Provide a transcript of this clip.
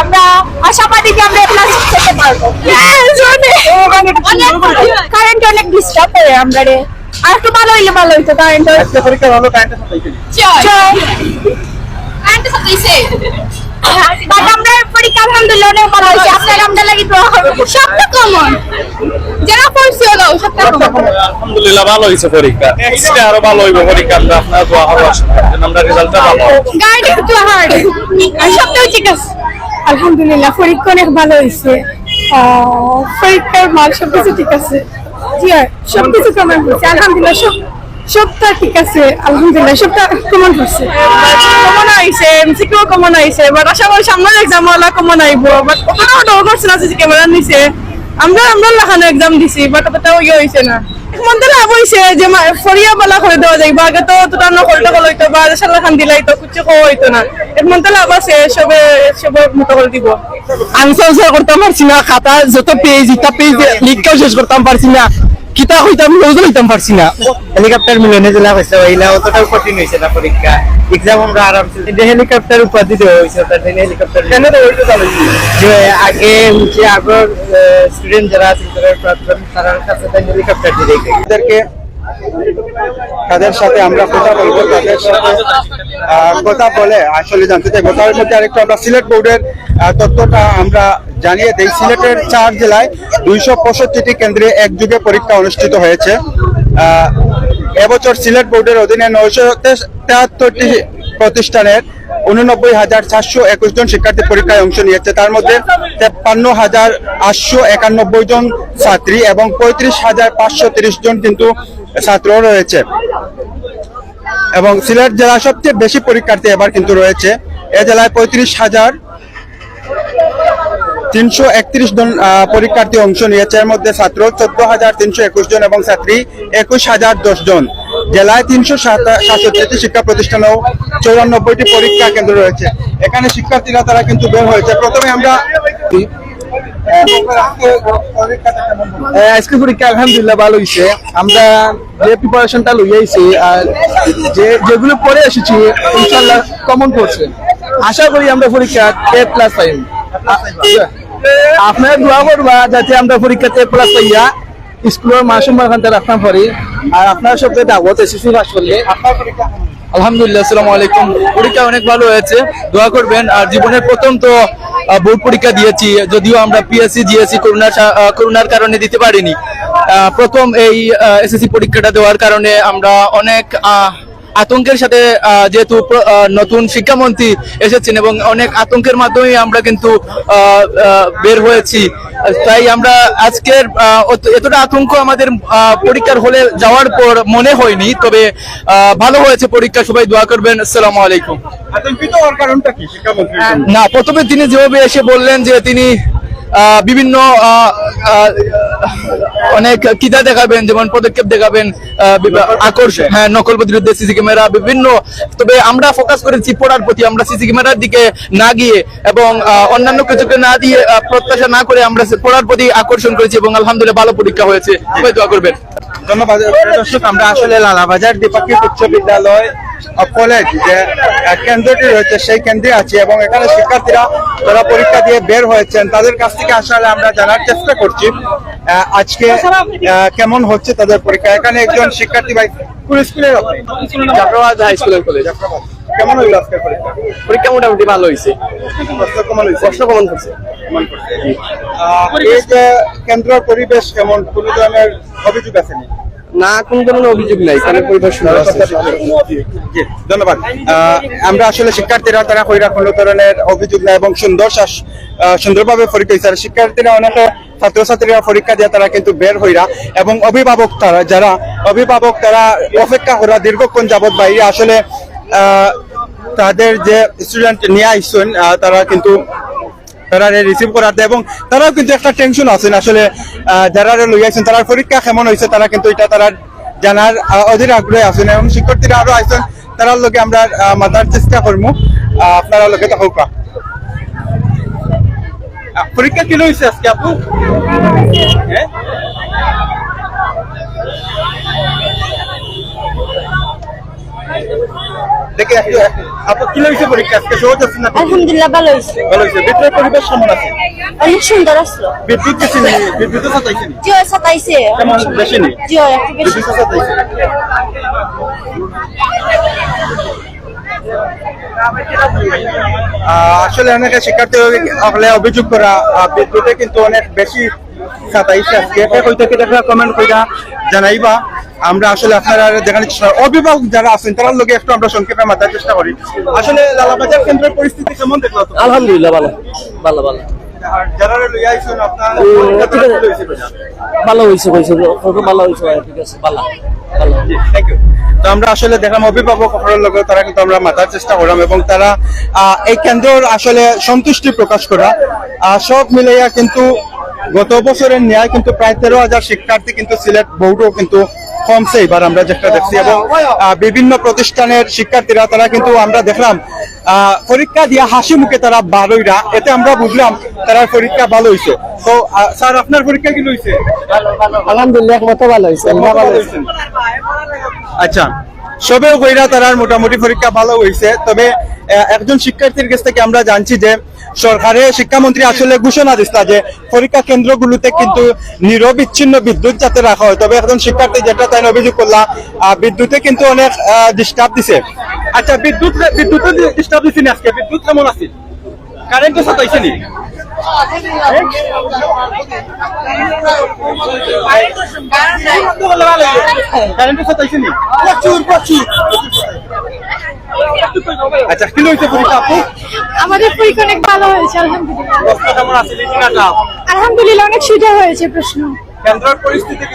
আমরা আশাবাদী যে আমরা ক্লাস করতে পারবো। কারেন্ট অনেক ডিস্টার্ব করে আমরা রে, আর একটু ভালো হইলে ভালো হইতো। কারেন্ট আজকে পরীক্ষা ভালো কারেন্টের সাথে বাট আমরা পরীক্ষা আলহামদুলিল্লাহ অনেক ভালো হয়েছে। আপনার আমরা লাগি তো সবটা কমন, যারা পড়ছে হলো সবটা কমন। আলহামদুলিল্লাহ ভালো হয়েছে পরীক্ষা, নেক্সট ডে আরো ভালো হইবে পরীক্ষা। আপনারা দোয়া হবে আমরা রেজাল্টটা ভালো। গাইড একটু হার্ড আর সবটাই ঠিক আছে। আলহামদুলিল্লাহ পরীক্ষা অনেক ভালো হয়েছে, পরীক্ষার মান সবকিছু ঠিক আছে। জি আর সবকিছু কমন হয়েছে আলহামদুলিল্লাহ, সবটা ঠিক আছে আলহামদুলিল্লাহ, সবটা কমন হয়েছে। কমন হয়েছে, এমসিকিউ কমন হয়েছে, বাট আশা করি সামনের এক্সাম ওলা কমন আইব। বাট ওটা ডর করছে না যে ক্যামেরা নিছে, আমরা লাখানো এক্সাম দিছি, বাট ওটাও ইয়ে হয়েছে না। মনটা লাভ হয়েছে যে ফরিয়া বলা করে দেওয়া যাইব, আগে তো তোটা নকলটা কল হইতো বা সাল্লা খান দিলাই তো কিছু খাওয়া হইতো না। এক মনটা লাভ আছে, সবে মতো করে দিব। আনসার করতে পারছি না, খাতা যত পেজ ইটা পেজ লিখতেও শেষ করতে পারছি না, কিতা হইতাম লৌজ হইতাম পারছি না। হেলিকপ্টার মিলনে জেলা হয়েছে ওইলা অতটাও কঠিন হয়েছে না পরীক্ষা, এক্সাম আমরা আরামসে হেলিকপ্টার উপাধি দেওয়া হয়েছে। তার জন্য হেলিকপ্টার কেন তো ওইটা চালু যে আগে হচ্ছে আগর স্টুডেন্ট যারা আছে তারা কাছে হেলিকপ্টার দিয়ে এদেরকে তাদের সাথে আমরা কথা বলবো, তাদের সাথে কথা বলে আসলে জানতে চাই। তার মধ্যে আরেকটু আমরা সিলেট বোর্ডের তথ্যটা আমরা জানিয়ে দেই। সিলেটের 4 জেলায় 265টি কেন্দ্রে একযোগে পরীক্ষা অনুষ্ঠিত হয়েছে। এবছর সিলেট বোর্ডের অধীনে 973টি প্রতিষ্ঠানের 89,421 জন শিক্ষার্থী পরীক্ষায় অংশ নিয়েছে। তার মধ্যে 53,891 জন ছাত্রী এবং 35,530 জন কিন্তু ছাত্র রয়েছে। এবং সিলেট জেলা সবচেয়ে বেশি পরীক্ষার্থী এবার কিন্তু রয়েছে। এ জেলায় 35,331 জন পরীক্ষার্থী অংশ নিয়েছে। এর মধ্যে ছাত্র 14,321 জন এবং ছাত্রী 21,010 জন। জেলায় 367টি শিক্ষা প্রতিষ্ঠান ও 94টি পরীক্ষা কেন্দ্র রয়েছে। এখানে শিক্ষার্থীরা তারা কিন্তু বের হয়েছে। প্রথমে আমরা আজকে পরীক্ষা আলহামদুলিল্লাহ ভালো হয়েছে। আমরা যে প্রিপারেশনটা লইয়াইছি আর যেগুলো পড়ে এসেছি ইনশাআল্লাহ কমন পড়ছে। আশা করি আমরা পরীক্ষা A+ পাইব। আপনারা দোয়া করবা যাতে আমরা পরীক্ষাতে A+ পাইয়া স্কুলের মাসুম্মার খানতে রাখতাম পারি। আর আপনারা সবকে দাওয়াত এসেছি পাস করলে। আলহামদুলিল্লাহ, আসসালামু আলাইকুম। পরীক্ষা অনেক ভালো হয়েছে, দোয়া করবেন। আর জীবনের প্রথম তো বোর্ড পরীক্ষা দিয়েছি, যদিও আমরা পিএসসি জিএসসি করোনার কারণে দিতে পারিনি। প্রথম এই এসএসসি পরীক্ষাটা দেওয়ার কারণে আমরা অনেক আতঙ্কের সাথে, যেহেতু নতুন শিক্ষামন্ত্রী এসেছেন এবং অনেক আতঙ্কের মাধ্যমে আমরা কিন্তু বের হয়েছি, তাই আমরা আজকের এতটা আতঙ্ক আমাদের পরীক্ষার হলে যাওয়ার পর মনে হয়নি। তবে ভালো হয়েছে পরীক্ষা, সবাই দোয়া করবেন। আসসালামু আলাইকুম। আতঙ্কিত হওয়ার কারণটা কি শিক্ষামন্ত্রী? না, প্রথমে তিনি যেভাবে এসে বললেন যে তিনি বিভিন্ন অনেক কিতা দেখাবেন, যেমন পদক্ষেপ দেখাবেন, আকর্ষণ, হ্যাঁ, নকল প্রতিরোধে সিসি ক্যামেরা বিভিন্ন। তবে আমরা ফোকাস করেছি পড়ার প্রতি, আমরা সিসি ক্যামেরার দিকে না গিয়ে এবং অন্যান্য কিছুকে না দিয়ে প্রত্যাশা না করে আমরা পড়ার প্রতি আকর্ষণ করেছি এবং আলহামদুলিল্লাহ ভালো পরীক্ষা হয়েছে। সবাই দোয়া করবেন। ধন্যবাদ দর্শক। আমরা আসলে লালাবাজার দ্বিপাক্ষিক উচ্চ বিদ্যালয় কলেজ যে কেন্দ্রটি রয়েছে সেই কেন্দ্রে আছি এবং এখানে শিক্ষার্থীরা যারা পরীক্ষা দিয়ে বের হয়েছেন তাদের কাছ থেকে আসলে আমরা জানার চেষ্টা করছি আজকে কেমন হচ্ছে তাদের পরীক্ষা। এখানে একজন শিক্ষার্থী ভাই কোন স্কুলের? জাফরাবাদ হাই স্কুলের কলেজ। কেমন হইল আজকের পরীক্ষা? পরীক্ষা মোটামুটি ভালো হয়েছে, প্রশ্ন কমন করছে। এই যে কেন্দ্রের পরিবেশ কেমন, কোন ধরনের অভিযোগ আছে নি? না, কোন ধরনের অভিযোগ নাই, কারণ পরিবেশ সুন্দর আছে। ধন্যবাদ। আমরা আসলে শিক্ষার্থীরা তারা কইরা কোনো ধরনের অভিযোগ নাই এবং সুন্দরভাবে পরীক্ষা হয়েছে। শিক্ষার্থীরা অনেকে ছাত্রছাত্রীরা পরীক্ষা দিয়ে তারা কিন্তু বের হইরা এবং অভিভাবক তারা অপেক্ষা করা দীর্ঘক্ষণ যাবৎ বাইরে আসলে তাদের যে স্টুডেন্ট নিয়ে আসছেন তারা কিন্তু তারা রিসিভ করাতে এবং তারাও কিন্তু একটা টেনশন আছেন আসলে যারা লই আছেন তারা পরীক্ষা কেমন হয়েছে তারা কিন্তু এটা তারা জানার অধীর আগ্রহে আছেন এবং শিক্ষার্থীরা আরো আছেন তারার লগে আমরা মাতার চেষ্টা করবো। আপনারা লগে থাকুক। পরীক্ষা কি হয়েছে আজকে আপু? দেখে আপু কি হয়েছে পরীক্ষা আজকে সহজ আছে না আলহামদুলিল্লাহ ভালো হয়েছে ভালো হয়েছে ভিতরে পরিবেশ কেমন আছে অনেক সুন্দর আসলো বিদ্যুৎ কিছু নেই বিদ্যুৎ সাতাইছে নি জিও সাতাইছে কেমন বেশি নেই জিও একটু বেশি বিদ্যুৎ সাতাইছে আসলে অনেকে শিক্ষার্থী হলে অভিযোগ করা বিদ্যুতে কিন্তু অনেক বেশি সাতাইছে আজকে এটা কইতে কি দেখা কমেন্ট কইরা জানাইবা আমরা আসলে আপনারা দেখানোর চেষ্টা অভিভাবক যারা আছেন তার লগে একটু আমরা সংক্ষেপে মাথার চেষ্টা করি আসলে লালাবাজার কেন্দ্রের পরিস্থিতি কেমন দেখলো তো আলহামদুলিল্লাহ ভালো ভালো ভালো আর যারা লইয়া আইছেন আপনার ভালো হয়েছে কইছে ভালো হয়েছে ঠিক আছে ভালো ভালো থ্যাংক ইউ তো আমরা আসলে দেখলাম অভিভাবক সকলের লগে তারা কিন্তু আমরা মাথার চেষ্টা করলাম এবং তারা এই কেন্দ্রের আসলে সন্তুষ্টি প্রকাশ করা সব মিলাইয়া কিন্তু গত বছরের ন্যায় কিন্তু প্রায় 13,000 শিক্ষার্থী কিন্তু সিলেট বোর্ডও কিন্তু কমছে এবার আমরা যেটা দেখছি এবং বিভিন্ন প্রতিষ্ঠানের শিক্ষার্থীরা তারা কিন্তু আমরা দেখলাম পরীক্ষা দিয়ে হাসি মুখে তারা ভালোইরা এতে আমরা বুঝলাম তারা পরীক্ষা ভালো হয়েছে তো স্যার আপনার পরীক্ষা কি হয়েছে আলহামদুলিল্লাহ একমতো ভালো হয়েছে আচ্ছা সবেও কইরা তারার মোটামুটি পরীক্ষা ভালো হয়েছে তবে একজন শিক্ষার্থীর কাছ থেকে আমরা জানছি যে সরকারের শিক্ষামন্ত্রী আসলে ঘোষণা দিচ্ছে যে পরীক্ষা কেন্দ্রগুলোতে কিন্তু নিরবিচ্ছিন্ন বিদ্যুৎ যাতে রাখা হয় তবে একজন শিক্ষার্থী যেটা তাই অভিযোগ করলাম বিদ্যুতে কিন্তু অনেক ডিস্টার্ব দিছে আচ্ছা বিদ্যুতে ডিস্টার্ব দিছে না আজকে বিদ্যুৎ কেমন আছে কারেন্ট তো সাতাইছে নি কারেন্ট তো সাতাইছে নি আচ্ছা কি হয়েছে পরীক্ষা আপু আমাদের পরীক্ষা অনেক ভালো হয়েছে আলহামদুলিল্লাহ প্রশ্ন কেমন আছে লিখিনাটা আলহামদুলিল্লাহ অনেক সোজা হয়েছে প্রশ্ন কেন্দ্রের পরিস্থিতি